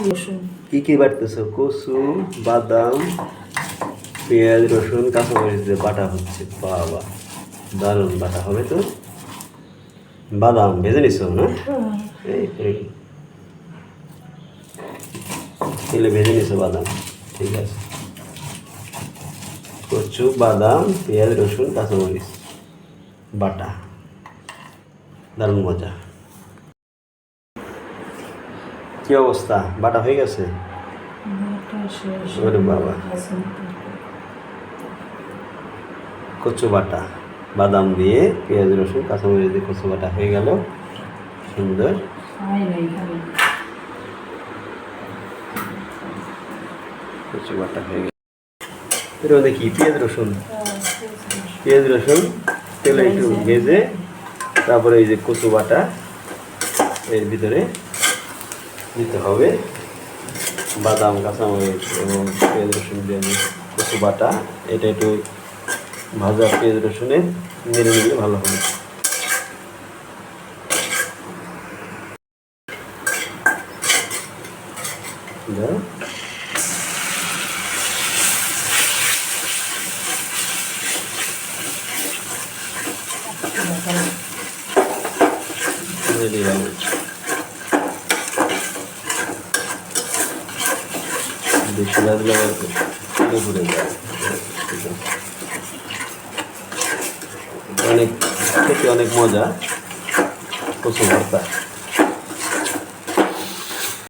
রসুন। কি কি বাটতেছো? কচু, বাদাম, পেঁয়াজ, রসুন, কাঁচামরিচ দিয়ে বাটা হচ্ছে। বাবা, দারুণ বাটা হবে তো। বাদাম ভেজে নিছো না? এই তেলে ভেজে নিছো বাদাম, ঠিক আছে। কচু, বাদাম, পেঁয়াজ, রসুন, কাঁচামরিচ বাটা, দারুণ মজা। কি অবস্থা? বাটা হয়ে গেছে? ওরে বাবা, কচু বাটা, বাদাম দিয়ে পেঁয়াজ, রসুন, কাঁচামরিচ দিয়ে কচু বাটা হয়ে গেল। সুন্দর। কচু বাটা হয়ে গেল। এর মধ্যে কি পেঁয়াজ রসুন? পেঁয়াজ রসুন তেলে একটু ভেজে তারপরে এই যে কচু বাটা এর ভিতরে দিতে হবে। বাদাম, কাঁচামরিচ এবং পেঁয়াজ রসুন দিয়ে কচু বাটা, এটা একটু ভাজা পেঁয়াজ রসুনে নেড়ে নিলে ভালো হবে। রেডি হবে। বেশি ভাজলে ঘুরে যায়। অনেক খেতে অনেক মজা কচু ভর্তা।